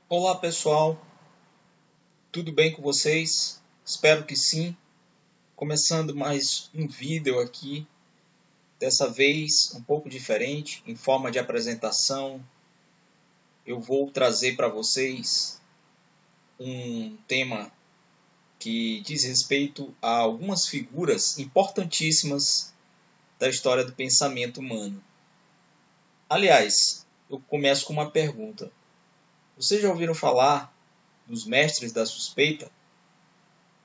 Olá pessoal, tudo bem com vocês? Espero que sim. Começando mais um vídeo aqui, dessa vez um pouco diferente, em forma de apresentação. Eu vou trazer para vocês um tema que diz respeito a algumas figuras importantíssimas da história do pensamento humano. Aliás, eu começo com uma pergunta. Vocês já ouviram falar dos mestres da suspeita?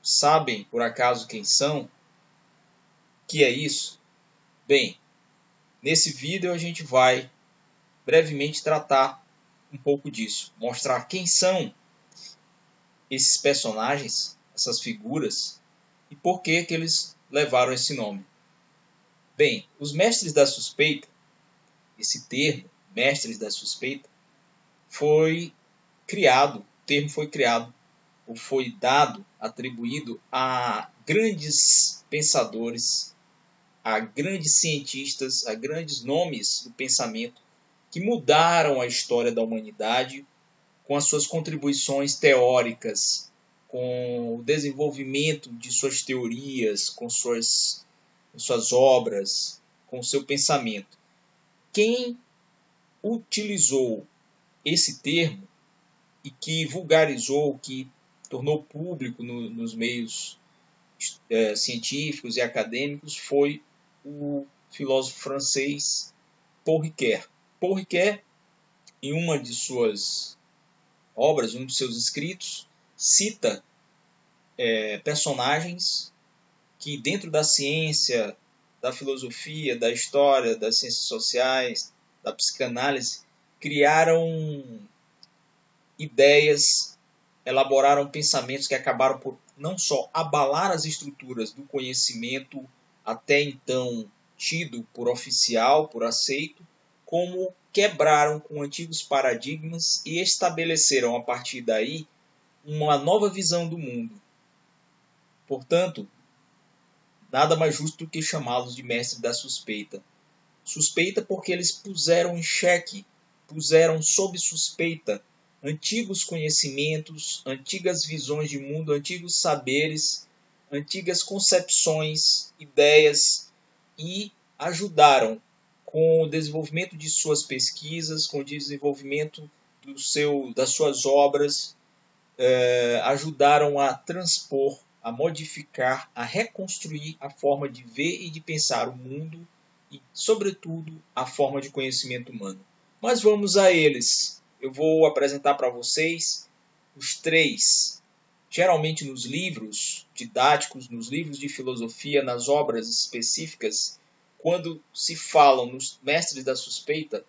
Sabem, por acaso, quem são? Que é isso? Bem, nesse vídeo a gente vai brevemente tratar um pouco disso, mostrar quem são esses personagens, essas figuras e por que eles levaram esse nome. Bem, os mestres da suspeita, esse termo, mestres da suspeita, foi criado, o termo foi criado ou foi dado, atribuído a grandes pensadores, a grandes cientistas, a grandes nomes do pensamento que mudaram a história da humanidade com as suas contribuições teóricas, com o desenvolvimento de suas teorias, com suas obras, com o seu pensamento. Quem utilizou esse termo e que vulgarizou, que tornou público nos meios científicos e acadêmicos foi o filósofo francês Paul Ricoeur. Paul Ricoeur, em uma de suas obras, um de seus escritos, cita personagens que dentro da ciência, da filosofia, da história, das ciências sociais, da psicanálise, criaram ideias, elaboraram pensamentos que acabaram por não só abalar as estruturas do conhecimento até então tido por oficial, por aceito, como quebraram com antigos paradigmas e estabeleceram a partir daí uma nova visão do mundo. Portanto, nada mais justo do que chamá-los de mestres da suspeita. Suspeita porque eles puseram em xeque, puseram sob suspeita antigos conhecimentos, antigas visões de mundo, antigos saberes, antigas concepções, ideias e ajudaram com o desenvolvimento de suas pesquisas, com o desenvolvimento das suas obras, ajudaram a transpor, a modificar, a reconstruir a forma de ver e de pensar o mundo e, sobretudo, a forma de conhecimento humano. Mas vamos a eles. Eu vou apresentar para vocês os três. Geralmente nos livros didáticos, nos livros de filosofia, nas obras específicas, quando se falam nos mestres da suspeita,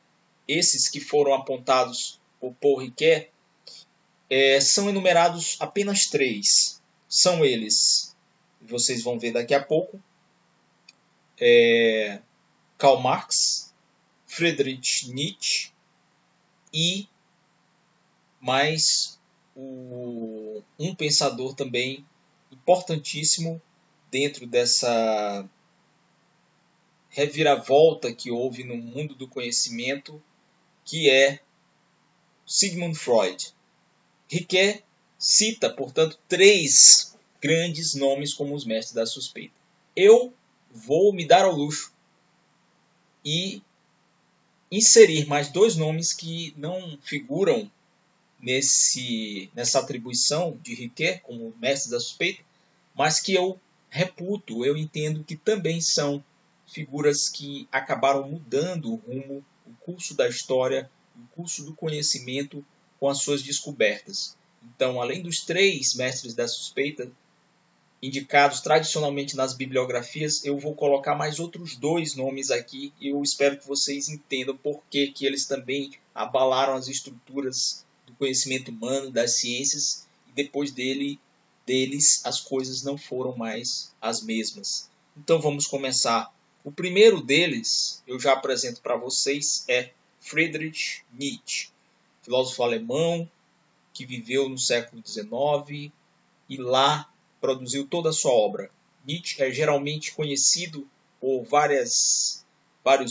esses que foram apontados por Paul Ricoeur, são enumerados apenas três. São eles, vocês vão ver daqui a pouco, Karl Marx, Friedrich Nietzsche e mais um pensador também importantíssimo dentro dessa reviravolta que houve no mundo do conhecimento, que é Sigmund Freud. Ricoeur cita, portanto, três grandes nomes como os mestres da suspeita. Eu vou me dar ao luxo e inserir mais dois nomes que não figuram nessa atribuição de Ricoeur como mestres da suspeita, mas que eu reputo, eu entendo que também são figuras que acabaram mudando o rumo, o curso da história, o curso do conhecimento com as suas descobertas. Então, além dos três mestres da suspeita, indicados tradicionalmente nas bibliografias, eu vou colocar mais outros dois nomes aqui e eu espero que vocês entendam por que eles também abalaram as estruturas do conhecimento humano, das ciências, e depois deles as coisas não foram mais as mesmas. Então vamos começar. O primeiro deles, eu já apresento para vocês, é Friedrich Nietzsche, filósofo alemão que viveu no século XIX e lá produziu toda a sua obra. Nietzsche é geralmente conhecido por vários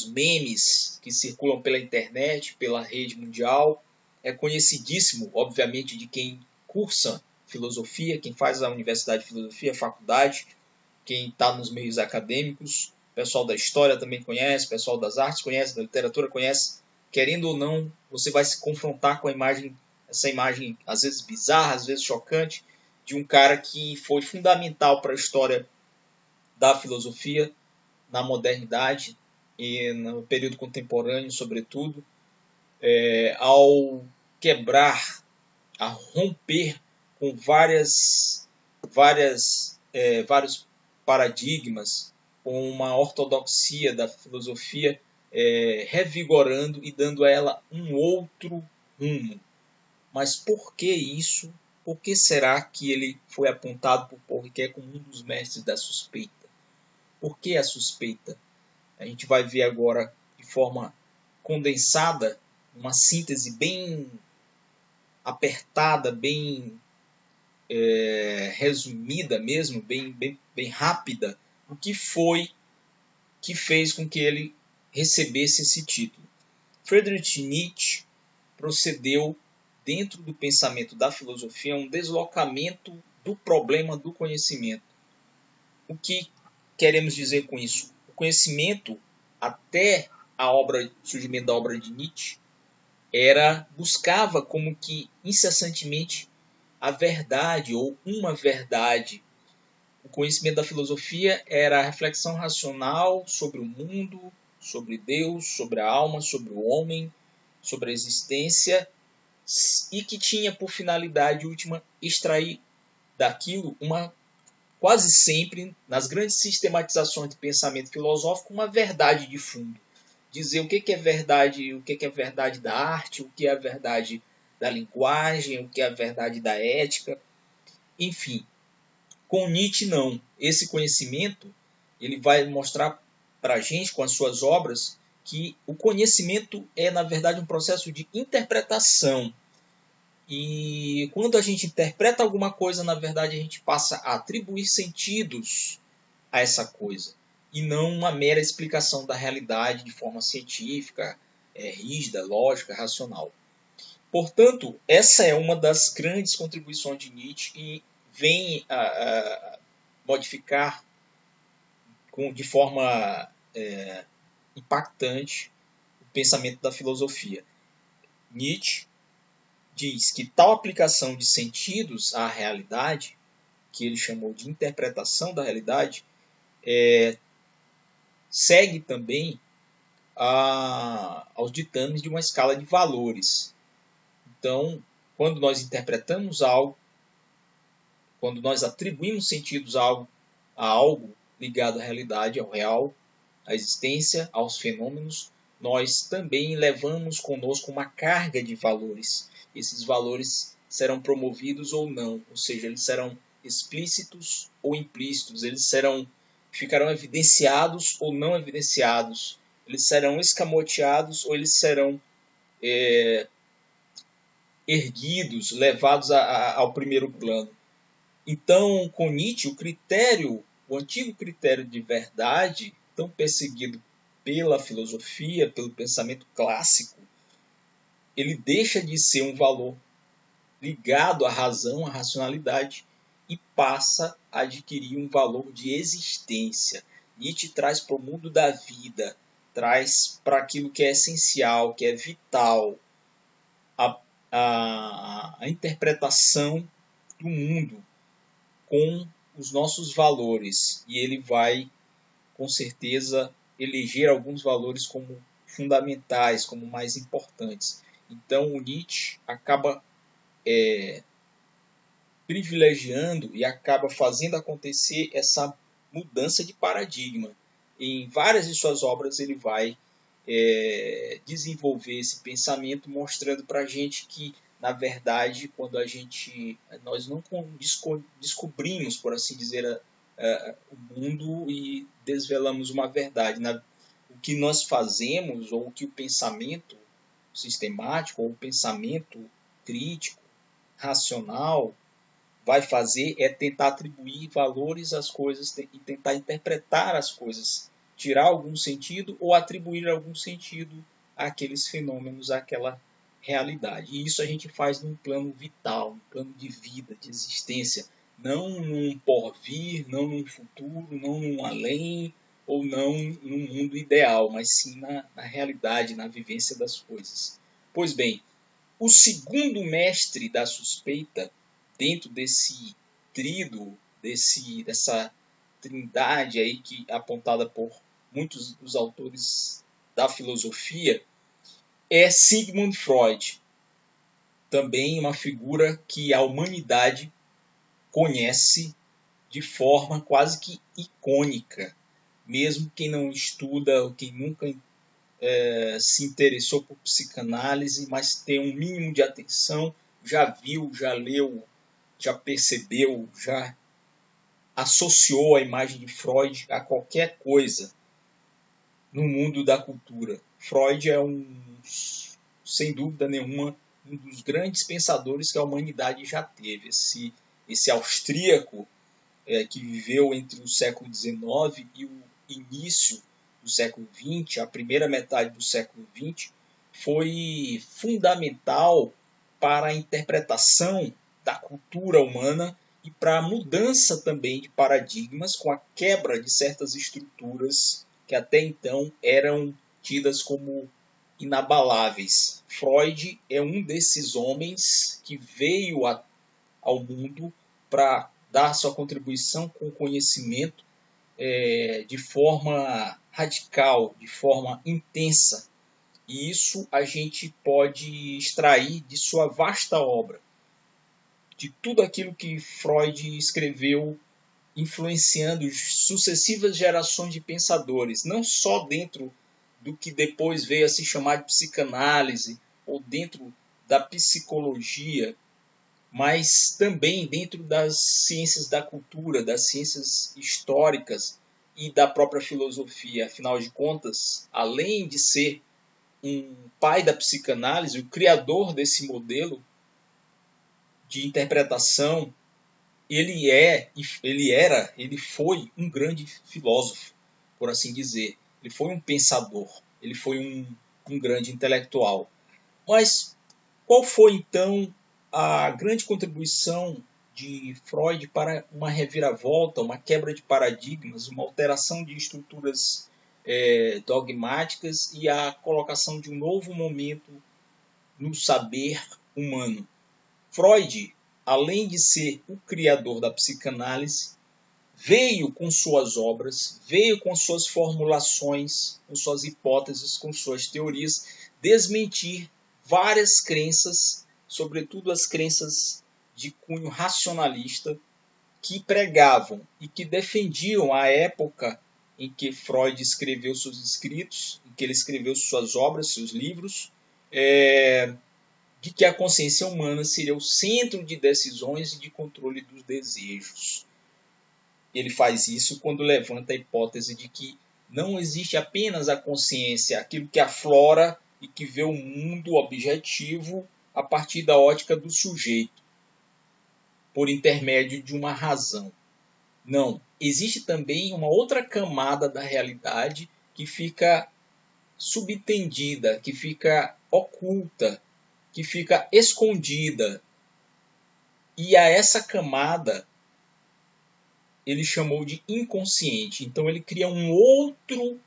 memes que circulam pela internet, pela rede mundial, é conhecidíssimo, obviamente, de quem cursa filosofia, quem faz a universidade de filosofia, a faculdade, quem está nos meios acadêmicos, o pessoal da história também conhece, o pessoal das artes conhece, da literatura conhece. Querendo ou não, você vai se confrontar com a imagem, essa imagem às vezes bizarra, às vezes chocante, de um cara que foi fundamental para a história da filosofia na modernidade e no período contemporâneo, sobretudo, ao quebrar, a romper com vários paradigmas, com uma ortodoxia da filosofia, revigorando e dando a ela um outro rumo. Mas por que isso? Por que será que ele foi apontado por Paul Ricoeur como um dos mestres da suspeita? Por que a suspeita? A gente vai ver agora de forma condensada, uma síntese bem apertada, bem resumida mesmo, bem rápida, o que foi que fez com que ele recebesse esse título. Friedrich Nietzsche procedeu, dentro do pensamento da filosofia, a um deslocamento do problema do conhecimento. O que queremos dizer com isso? O conhecimento, até o surgimento da obra de Nietzsche, buscava como que incessantemente a verdade ou uma verdade. O conhecimento da filosofia era a reflexão racional sobre o mundo, sobre Deus, sobre a alma, sobre o homem, sobre a existência, e que tinha por finalidade última extrair daquilo quase sempre, nas grandes sistematizações de pensamento filosófico, uma verdade de fundo. Dizer o que é verdade, o que é verdade da arte, o que é a verdade da linguagem, o que é a verdade da ética, enfim. Com Nietzsche não. Esse conhecimento ele vai mostrar para a gente, com as suas obras, que o conhecimento é, na verdade, um processo de interpretação. E quando a gente interpreta alguma coisa, na verdade, a gente passa a atribuir sentidos a essa coisa, e não uma mera explicação da realidade de forma científica, rígida, lógica, racional. Portanto, essa é uma das grandes contribuições de Nietzsche e vem a modificar de forma impactante o pensamento da filosofia. Nietzsche diz que tal aplicação de sentidos à realidade, que ele chamou de interpretação da realidade, segue também aos ditames de uma escala de valores. Então, quando nós interpretamos algo, quando nós atribuímos sentidos a algo ligado à realidade, ao real, à existência, aos fenômenos, nós também levamos conosco uma carga de valores. Esses valores serão promovidos ou não, ou seja, eles serão explícitos ou implícitos, eles ficarão evidenciados ou não evidenciados, eles serão escamoteados ou eles serão erguidos, levados ao primeiro plano. Então, com Nietzsche, o antigo critério de verdade, tão perseguido pela filosofia, pelo pensamento clássico, ele deixa de ser um valor ligado à razão, à racionalidade, e passa a adquirir um valor de existência. Nietzsche traz para o mundo da vida, traz para aquilo que é essencial, que é vital, a interpretação do mundo com os nossos valores. E ele vai, com certeza, eleger alguns valores como fundamentais, como mais importantes. Então, o Nietzsche acaba privilegiando e acaba fazendo acontecer essa mudança de paradigma. Em várias de suas obras ele vai desenvolver esse pensamento, mostrando para a gente que, na verdade, quando nós não descobrimos, por assim dizer, o mundo e desvelamos uma verdade. O que nós fazemos, ou o que o pensamento sistemático, ou o pensamento crítico, racional, vai fazer é tentar atribuir valores às coisas e tentar interpretar as coisas, tirar algum sentido ou atribuir algum sentido àqueles fenômenos, àquela realidade. E isso a gente faz num plano vital, num plano de vida, de existência, não num porvir, não num futuro, não num além, ou não num mundo ideal, mas sim na realidade, na vivência das coisas. Pois bem, o segundo mestre da suspeita, dentro desse tríduo, dessa trindade aí que é apontada por muitos dos autores da filosofia, é Sigmund Freud, também uma figura que a humanidade conhece de forma quase que icônica, mesmo quem não estuda ou quem nunca se interessou por psicanálise, mas tem um mínimo de atenção, já viu, já leu, já percebeu, já associou a imagem de Freud a qualquer coisa no mundo da cultura. Freud é sem dúvida nenhuma, um dos grandes pensadores que a humanidade já teve. Esse austríaco que viveu entre o século XIX e o início do século XX, a primeira metade do século XX, foi fundamental para a interpretação da cultura humana e para a mudança também de paradigmas, com a quebra de certas estruturas que até então eram tidas como inabaláveis. Freud é um desses homens que veio ao mundo para dar sua contribuição com o conhecimento de forma radical, de forma intensa. E isso a gente pode extrair de sua vasta obra, de tudo aquilo que Freud escreveu, influenciando sucessivas gerações de pensadores, não só dentro do que depois veio a se chamar de psicanálise, ou dentro da psicologia, mas também dentro das ciências da cultura, das ciências históricas e da própria filosofia. Afinal de contas, além de ser um pai da psicanálise, o criador desse modelo de interpretação, ele foi um grande filósofo, por assim dizer. Ele foi um pensador, ele foi um grande intelectual. Mas qual foi, então, a grande contribuição de Freud para uma reviravolta, uma quebra de paradigmas, uma alteração de estruturas dogmáticas e a colocação de um novo momento no saber humano? Freud, além de ser o criador da psicanálise, veio com suas obras, veio com suas formulações, com suas hipóteses, com suas teorias, desmentir várias crenças, sobretudo as crenças de cunho racionalista, que pregavam e que defendiam a época em que Freud escreveu seus escritos, em que ele escreveu suas obras, seus livros, de que a consciência humana seria o centro de decisões e de controle dos desejos. Ele faz isso quando levanta a hipótese de que não existe apenas a consciência, aquilo que aflora e que vê o mundo objetivo a partir da ótica do sujeito, por intermédio de uma razão. Não, existe também uma outra camada da realidade que fica subtendida, que fica oculta, que fica escondida. E a essa camada ele chamou de inconsciente. Então ele cria um outro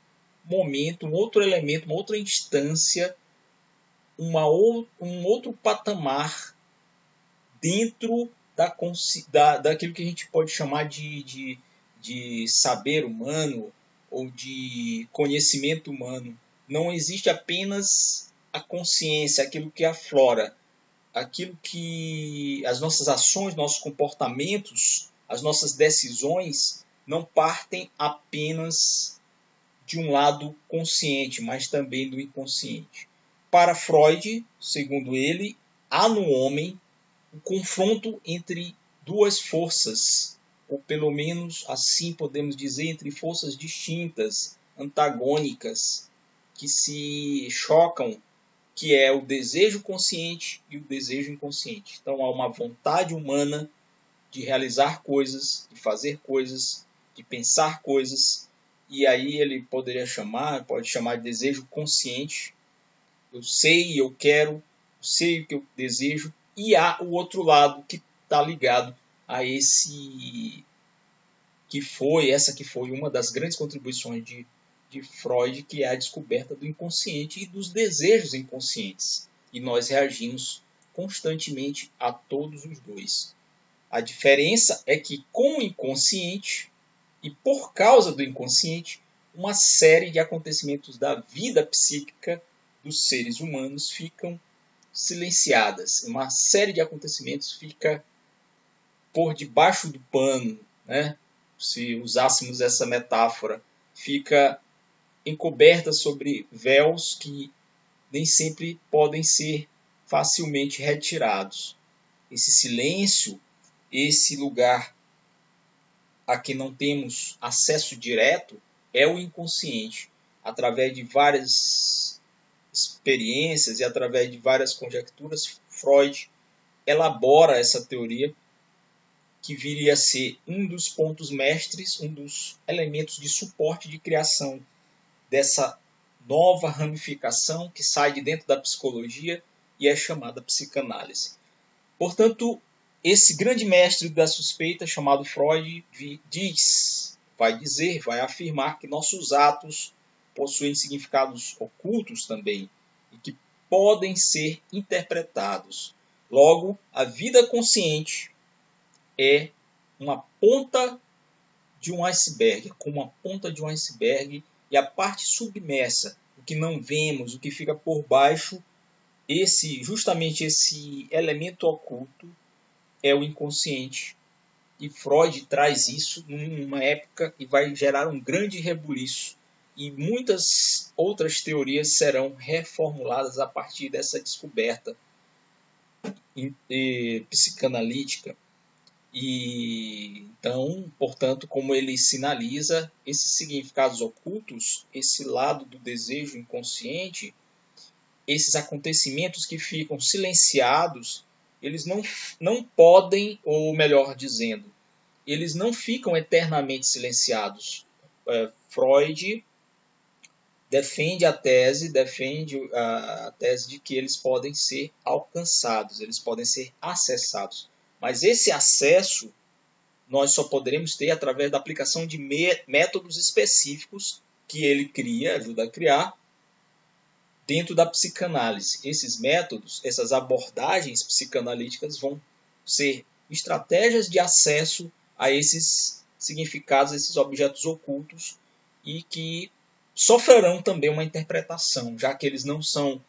momento, um outro elemento, uma outra instância, um outro patamar dentro daquilo que a gente pode chamar de saber humano ou de conhecimento humano. Não existe apenas a consciência, aquilo que aflora, aquilo que as nossas ações, nossos comportamentos, as nossas decisões não partem apenas de um lado consciente, mas também do inconsciente. Para Freud, segundo ele, há no homem um confronto entre duas forças, ou pelo menos assim podemos dizer, entre forças distintas, antagônicas, que se chocam, que é o desejo consciente e o desejo inconsciente. Então há uma vontade humana de realizar coisas, de fazer coisas, de pensar coisas, e aí ele pode chamar de desejo consciente. Eu sei e eu quero sei o que eu desejo, e há o outro lado que está ligado a essa que foi uma das grandes contribuições de Freud, que é a descoberta do inconsciente e dos desejos inconscientes. E nós reagimos constantemente a todos os dois. A diferença é que com o inconsciente e por causa do inconsciente, uma série de acontecimentos da vida psíquica dos seres humanos ficam silenciadas. Uma série de acontecimentos fica por debaixo do pano, né? Se usássemos essa metáfora, fica encoberta sobre véus que nem sempre podem ser facilmente retirados. Esse silêncio, esse lugar a que não temos acesso direto, é o inconsciente. Através de várias experiências e através de várias conjecturas, Freud elabora essa teoria que viria a ser um dos pontos mestres, um dos elementos de suporte de criação dessa nova ramificação que sai de dentro da psicologia e é chamada psicanálise. Portanto, esse grande mestre da suspeita, chamado Freud, vai afirmar que nossos atos possuem significados ocultos também e que podem ser interpretados. Logo, a vida consciente é uma ponta de um iceberg, como uma ponta de um iceberg, e a parte submersa, o que não vemos, o que fica por baixo, justamente esse elemento oculto é o inconsciente. E Freud traz isso numa época e vai gerar um grande rebuliço. E muitas outras teorias serão reformuladas a partir dessa descoberta psicanalítica. E então, portanto, como ele sinaliza, esses significados ocultos, esse lado do desejo inconsciente, esses acontecimentos que ficam silenciados, eles não podem, ou melhor dizendo, eles não ficam eternamente silenciados. Freud defende a tese de que eles podem ser alcançados, eles podem ser acessados. Mas esse acesso nós só poderemos ter através da aplicação de métodos específicos que ele ajuda a criar dentro da psicanálise. Esses métodos, essas abordagens psicanalíticas vão ser estratégias de acesso a esses significados, esses objetos ocultos e que sofrerão também uma interpretação, já que eles não são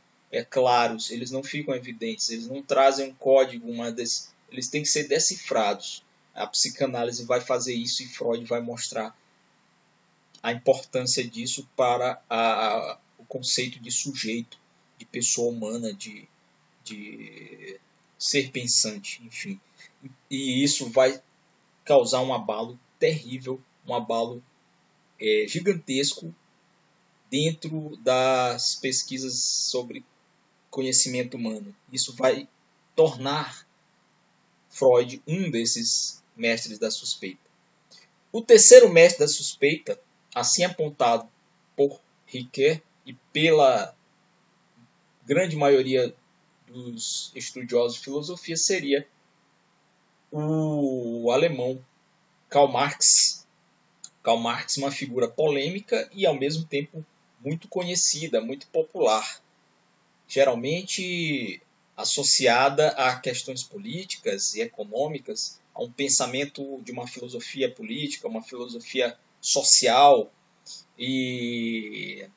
claros, eles não ficam evidentes, eles não trazem um código, eles têm que ser decifrados. A psicanálise vai fazer isso e Freud vai mostrar a importância disso para o conceito de sujeito, de pessoa humana, de ser pensante, enfim. E isso vai causar um abalo terrível, um abalo gigantesco dentro das pesquisas sobre conhecimento humano. Isso vai tornar Freud um desses mestres da suspeita. O terceiro mestre da suspeita, assim apontado por Ricoeur e pela grande maioria dos estudiosos de filosofia, seria o alemão Karl Marx. Karl Marx, uma figura polêmica e, ao mesmo tempo, muito conhecida, muito popular. Geralmente associada a questões políticas e econômicas, a um pensamento de uma filosofia política, uma filosofia social e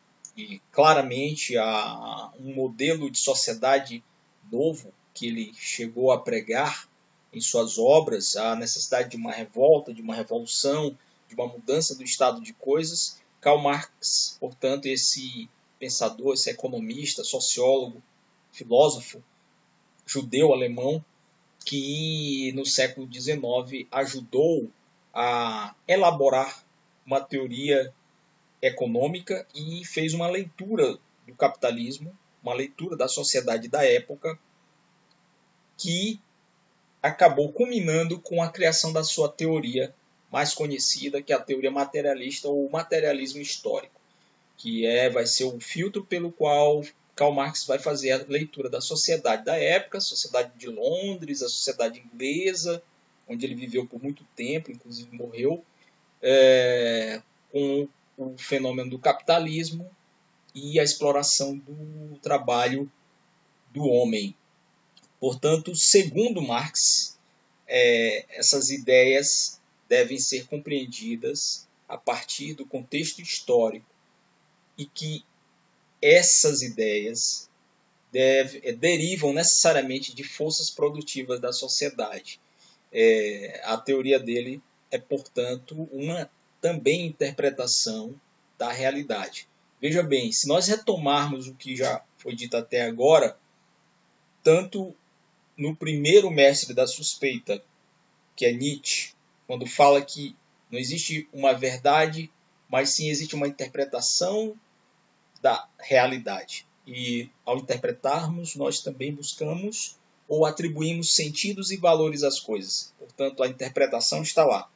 claramente a um modelo de sociedade novo que ele chegou a pregar em suas obras, a necessidade de uma revolta, de uma revolução, de uma mudança do estado de coisas. Karl Marx, portanto, esse pensador, esse economista, sociólogo, filósofo judeu-alemão, que no século XIX ajudou a elaborar uma teoria econômica e fez uma leitura do capitalismo, uma leitura da sociedade da época, que acabou culminando com a criação da sua teoria mais conhecida, que é a teoria materialista ou o materialismo histórico, que vai ser o filtro pelo qual Karl Marx vai fazer a leitura da sociedade da época, a sociedade de Londres, a sociedade inglesa, onde ele viveu por muito tempo, inclusive morreu, com o fenômeno do capitalismo e a exploração do trabalho do homem. Portanto, segundo Marx, essas ideias devem ser compreendidas a partir do contexto histórico e que essas ideias derivam necessariamente de forças produtivas da sociedade. A teoria dele é, portanto, uma também interpretação da realidade. Veja bem, se nós retomarmos o que já foi dito até agora, tanto no primeiro mestre da suspeita, que é Nietzsche, quando fala que não existe uma verdade, mas sim existe uma interpretação da realidade. E ao interpretarmos, nós também buscamos ou atribuímos sentidos e valores às coisas. Portanto, a interpretação está lá,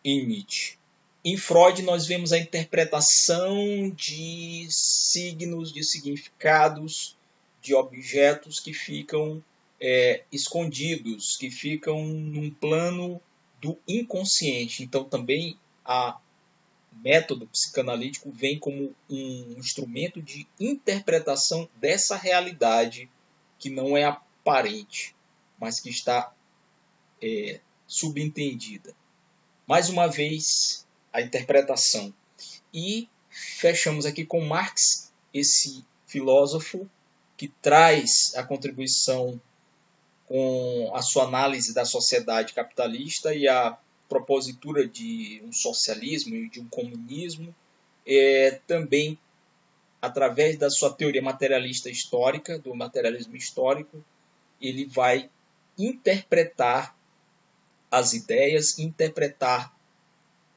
em Nietzsche. Em Freud, nós vemos a interpretação de signos, de significados, de objetos que ficam escondidos, que ficam num plano do inconsciente. Então, também o método psicanalítico vem como um instrumento de interpretação dessa realidade que não é aparente, mas que está subentendida. Mais uma vez, a interpretação. E fechamos aqui com Marx, esse filósofo que traz a contribuição com a sua análise da sociedade capitalista e a propositura de um socialismo e de um comunismo, também através da sua teoria materialista histórica, do materialismo histórico, ele vai interpretar as ideias, interpretar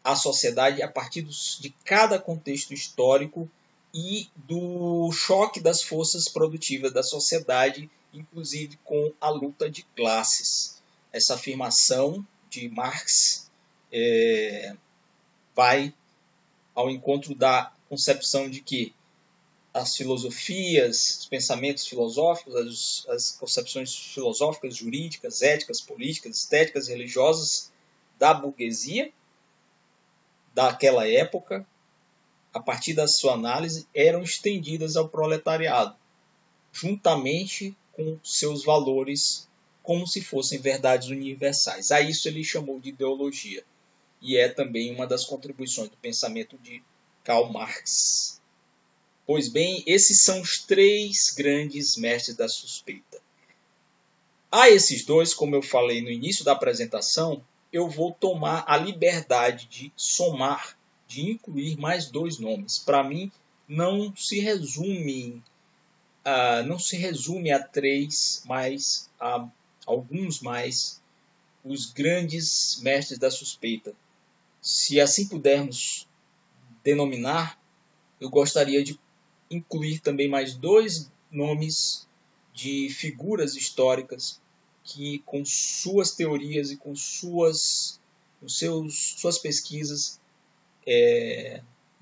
a sociedade a partir de cada contexto histórico e do choque das forças produtivas da sociedade, inclusive com a luta de classes. Essa afirmação de Marx vai ao encontro da concepção de que as filosofias, os pensamentos filosóficos, as concepções filosóficas, jurídicas, éticas, políticas, estéticas, religiosas da burguesia daquela época, a partir da sua análise, eram estendidas ao proletariado, juntamente com seus valores, como se fossem verdades universais. A isso ele chamou de ideologia, e é também uma das contribuições do pensamento de Karl Marx. Pois bem, esses são os três grandes mestres da suspeita. A esses dois, como eu falei no início da apresentação, eu vou tomar a liberdade de somar, de incluir mais dois nomes. Para mim, não se resume a três, mas a alguns mais, os grandes mestres da suspeita. Se assim pudermos denominar, eu gostaria de incluir também mais dois nomes de figuras históricas que, com suas teorias e com suas pesquisas,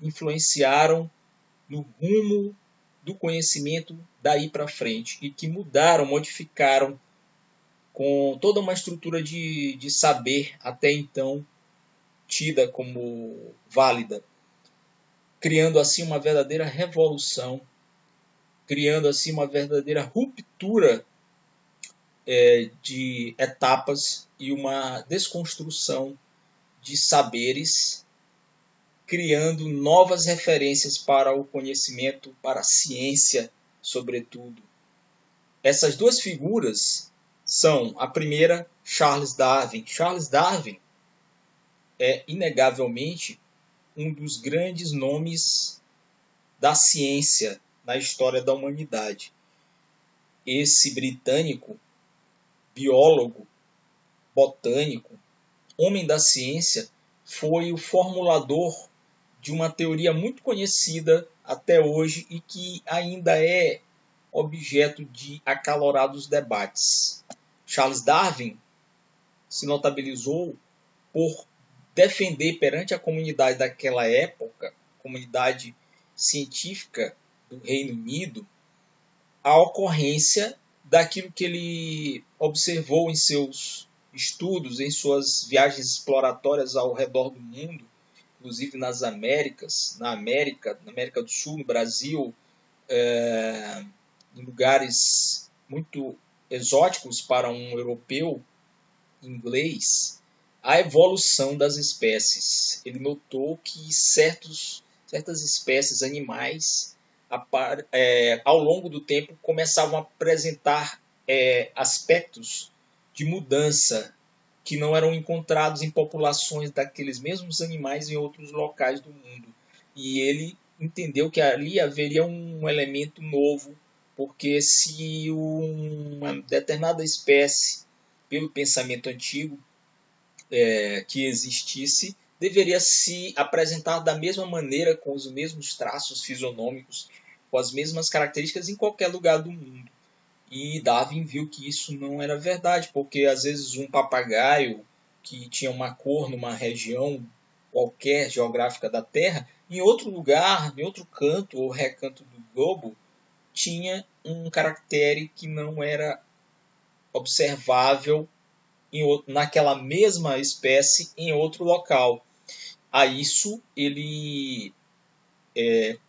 influenciaram no rumo do conhecimento daí para frente e que mudaram, modificaram com toda uma estrutura de saber até então tida como válida, criando assim uma verdadeira revolução, criando assim uma verdadeira ruptura de etapas e uma desconstrução de saberes, criando novas referências para o conhecimento, para a ciência, sobretudo. Essas duas figuras são, a primeira, Charles Darwin. Charles Darwin é, inegavelmente, um dos grandes nomes da ciência na história da humanidade. Esse britânico, biólogo, botânico, homem da ciência, foi o formulador de uma teoria muito conhecida até hoje e que ainda é objeto de acalorados debates. Charles Darwin se notabilizou por defender perante a comunidade daquela época, comunidade científica, do Reino Unido a ocorrência daquilo que ele observou em seus estudos, em suas viagens exploratórias ao redor do mundo, inclusive nas Américas, na América do Sul, no Brasil, em lugares muito exóticos para um europeu inglês, a evolução das espécies. Ele notou que certas espécies animais, ao longo do tempo, começavam a apresentar aspectos de mudança que não eram encontrados em populações daqueles mesmos animais em outros locais do mundo. E ele entendeu que ali haveria um elemento novo, porque se uma determinada espécie, pelo pensamento antigo que existisse, deveria se apresentar da mesma maneira, com os mesmos traços fisionômicos, com as mesmas características em qualquer lugar do mundo. E Darwin viu que isso não era verdade, porque às vezes um papagaio que tinha uma cor numa região qualquer geográfica da Terra, em outro lugar, em outro canto ou recanto do globo, tinha um caractere que não era observável naquela mesma espécie em outro local. A isso ele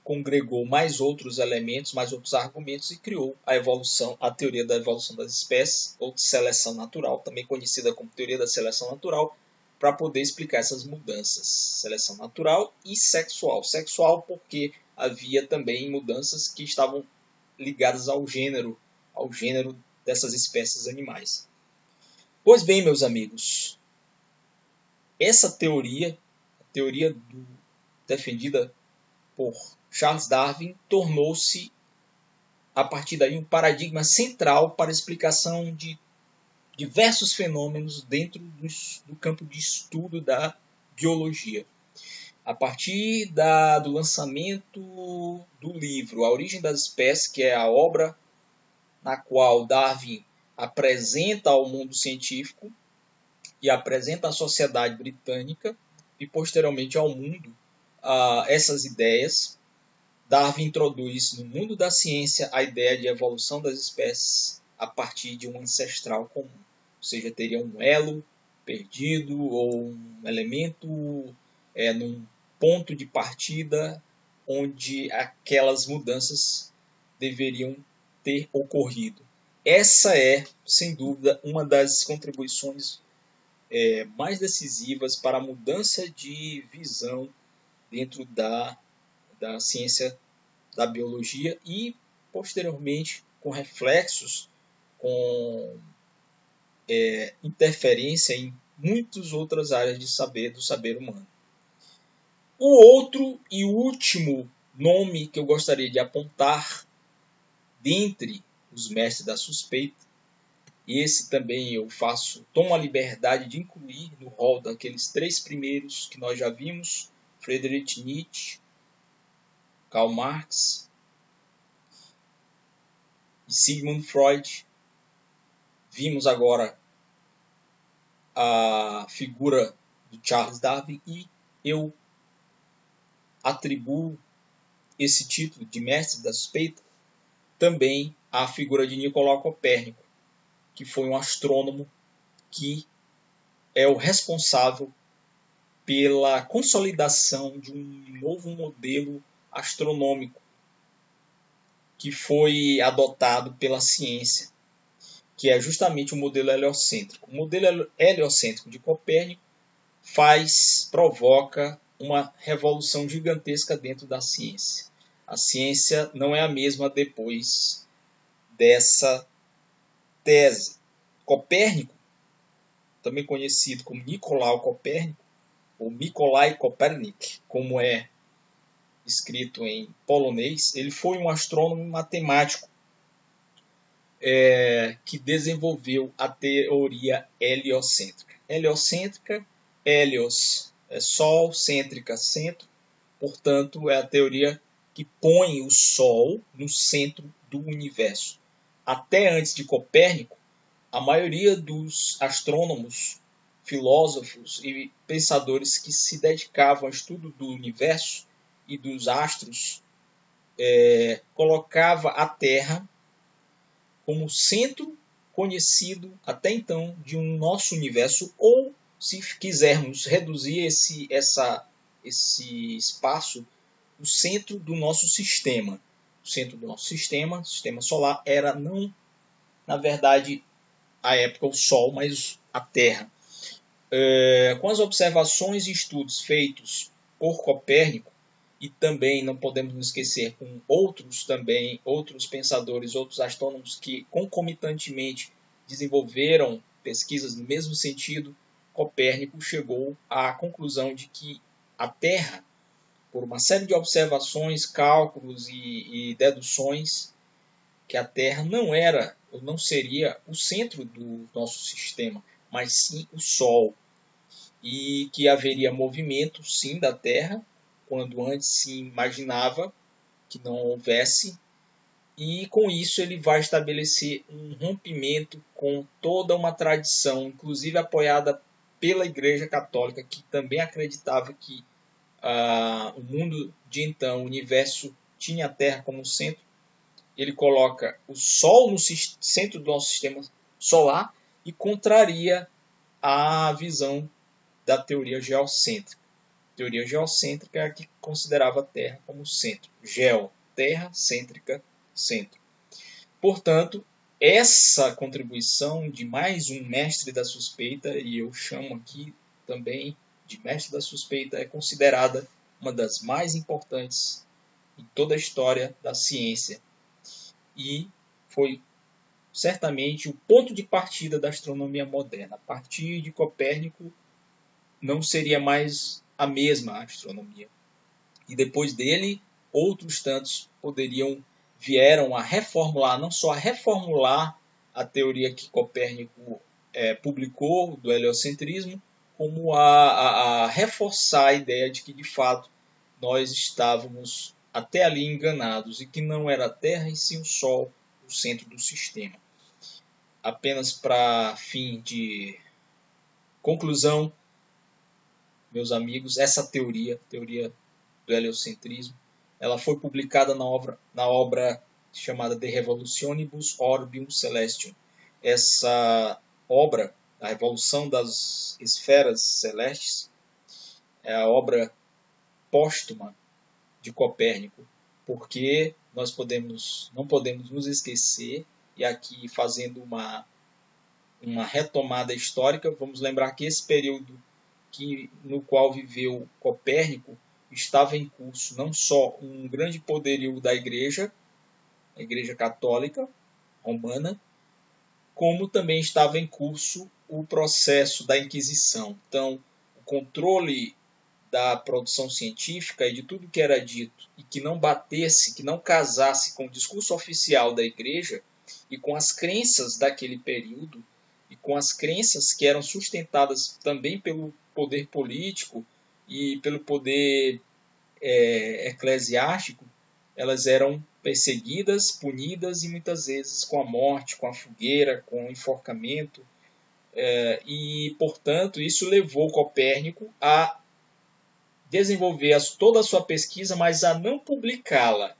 congregou mais outros elementos, mais outros argumentos e criou a teoria da evolução das espécies, ou de seleção natural, também conhecida como teoria da seleção natural, para poder explicar essas mudanças. Seleção natural e sexual. Sexual porque havia também mudanças que estavam ligadas ao gênero dessas espécies animais. Pois bem, meus amigos, essa teoria, a teoria defendida por Charles Darwin, tornou-se, a partir daí, um paradigma central para a explicação de diversos fenômenos dentro do campo de estudo da biologia. A partir do lançamento do livro A Origem das Espécies, que é a obra na qual Darwin apresenta ao mundo científico e apresenta à sociedade britânica e posteriormente ao mundo essas ideias, Darwin introduz no mundo da ciência a ideia de evolução das espécies a partir de um ancestral comum. Ou seja, teria um elo perdido ou um elemento num ponto de partida onde aquelas mudanças deveriam ter ocorrido. Essa é, sem dúvida, uma das contribuições mais decisivas para a mudança de visão dentro da ciência da biologia e, posteriormente, com reflexos, com interferência em muitas outras áreas do saber humano. O outro e último nome que eu gostaria de apontar dentre os mestres da suspeita, e esse também eu tomo a liberdade de incluir no rol daqueles 3 primeiros que nós já vimos, Friedrich Nietzsche, Karl Marx e Sigmund Freud. Vimos agora a figura de Charles Darwin e eu atribuo esse título de mestre da suspeita também à figura de Nicolau Copérnico, que foi um astrônomo que é o responsável pela consolidação de um novo modelo astronômico que foi adotado pela ciência, que é justamente o modelo heliocêntrico. O modelo heliocêntrico de Copérnico provoca uma revolução gigantesca dentro da ciência. A ciência não é a mesma depois dessa tese. Copérnico, também conhecido como Nicolau Copérnico, ou Mikołaj Kopernik, como é escrito em polonês, ele foi um astrônomo e matemático que desenvolveu a teoria heliocêntrica. Heliocêntrica, helios é Sol, cêntrica, centro, portanto, é a teoria que põe o Sol no centro do universo. Até antes de Copérnico, a maioria dos astrônomos, filósofos e pensadores que se dedicavam ao estudo do universo e dos astros colocava a Terra como centro conhecido até então de um nosso universo, ou, se quisermos reduzir esse espaço, o centro do nosso sistema. O centro do nosso sistema solar, era não, na verdade, à época o Sol, mas a Terra. Com as observações e estudos feitos por Copérnico, e também não podemos nos esquecer com outros pensadores, outros astrônomos que concomitantemente desenvolveram pesquisas no mesmo sentido, Copérnico chegou à conclusão de que a Terra, por uma série de observações, cálculos e deduções, que a Terra não era ou não seria o centro do nosso sistema, mas sim o Sol, e que haveria movimento, sim, da Terra, quando antes se imaginava que não houvesse, e com isso ele vai estabelecer um rompimento com toda uma tradição, inclusive apoiada pela Igreja Católica, que também acreditava que o mundo de então, o universo, tinha a Terra como centro. Ele coloca o Sol no centro do nosso sistema solar e contraria a visão da teoria geocêntrica. A teoria geocêntrica é a que considerava a Terra como centro. Geo, terra, cêntrica, centro. Portanto, essa contribuição de mais um mestre da suspeita, e eu chamo aqui também de mestre da suspeita, é considerada uma das mais importantes em toda a história da ciência. E foi certamente o ponto de partida da astronomia moderna. A partir de Copérnico, não seria mais a mesma astronomia. E depois dele, outros tantos vieram a reformular, não só a reformular a teoria que Copérnico publicou do heliocentrismo, como a reforçar a ideia de que, de fato, nós estávamos até ali enganados e que não era a Terra e sim o Sol o centro do sistema. Apenas para fim de conclusão, meus amigos, essa teoria do heliocentrismo, ela foi publicada na obra chamada De Revolutionibus Orbium Celestium. Essa obra, a Revolução das Esferas Celestes, é a obra póstuma de Copérnico, porque nós não podemos nos esquecer, e aqui fazendo uma retomada histórica, vamos lembrar que esse período no qual viveu Copérnico, estava em curso não só um grande poderio da Igreja, a Igreja Católica Romana, como também estava em curso o processo da Inquisição. Então, o controle da produção científica e de tudo que era dito e que não batesse, que não casasse com o discurso oficial da Igreja e com as crenças daquele período e com as crenças que eram sustentadas também pelo poder político e pelo poder eclesiástico, elas eram perseguidas, punidas e muitas vezes com a morte, com a fogueira, com o enforcamento. E, portanto, isso levou Copérnico a desenvolver toda a sua pesquisa, mas a não publicá-la.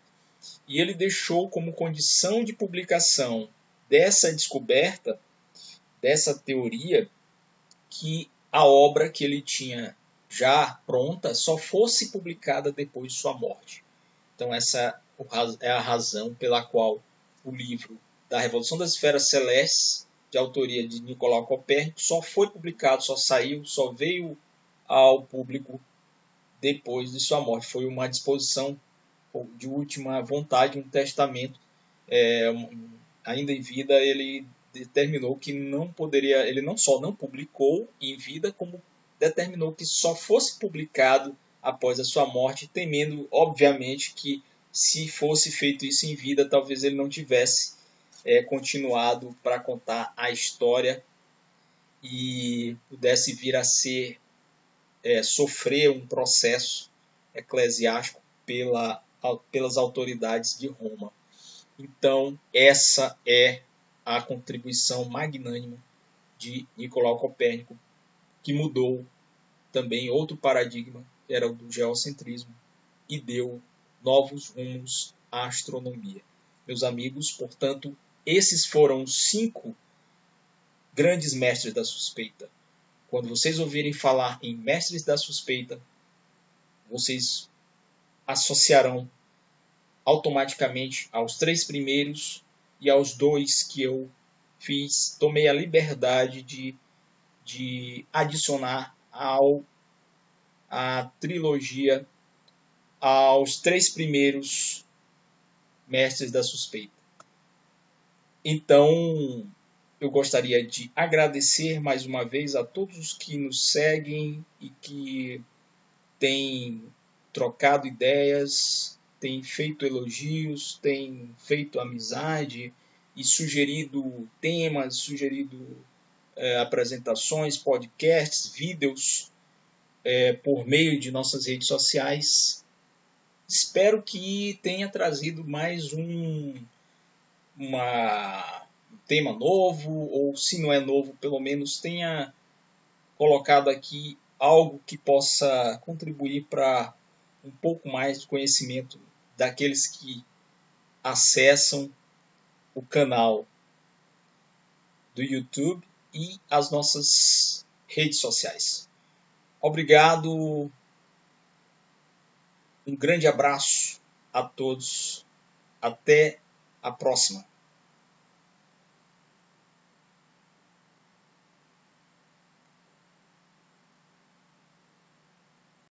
E ele deixou como condição de publicação dessa descoberta, dessa teoria, que a obra que ele tinha já pronta só fosse publicada depois de sua morte. Então essa é a razão pela qual o livro da Revolução das Esferas Celestes, de autoria de Nicolau Copérnico, só foi publicado, só veio ao público depois de sua morte. Foi uma disposição de última vontade, um testamento. Ainda em vida, ele determinou que não poderia, ele não só não publicou em vida, como determinou que só fosse publicado após a sua morte, temendo, obviamente, que se fosse feito isso em vida, talvez ele não tivesse continuado para contar a história e pudesse vir a sofrer um processo eclesiástico pelas autoridades de Roma. Então, essa é a contribuição magnânima de Nicolau Copérnico, que mudou também outro paradigma, que era o do geocentrismo, e deu novos rumos a astronomia. Meus amigos, portanto, esses foram os 5 grandes mestres da suspeita. Quando vocês ouvirem falar em mestres da suspeita, vocês associarão automaticamente aos 3 primeiros e aos 2 que eu tomei a liberdade de adicionar à trilogia, aos 3 primeiros mestres da suspeita. Então, eu gostaria de agradecer mais uma vez a todos os que nos seguem e que têm trocado ideias, têm feito elogios, têm feito amizade e sugerido temas, sugerido apresentações, podcasts, vídeos por meio de nossas redes sociais. Espero que tenha trazido mais um tema novo, ou se não é novo, pelo menos tenha colocado aqui algo que possa contribuir para um pouco mais de conhecimento daqueles que acessam o canal do YouTube e as nossas redes sociais. Obrigado, um grande abraço a todos, até a próxima.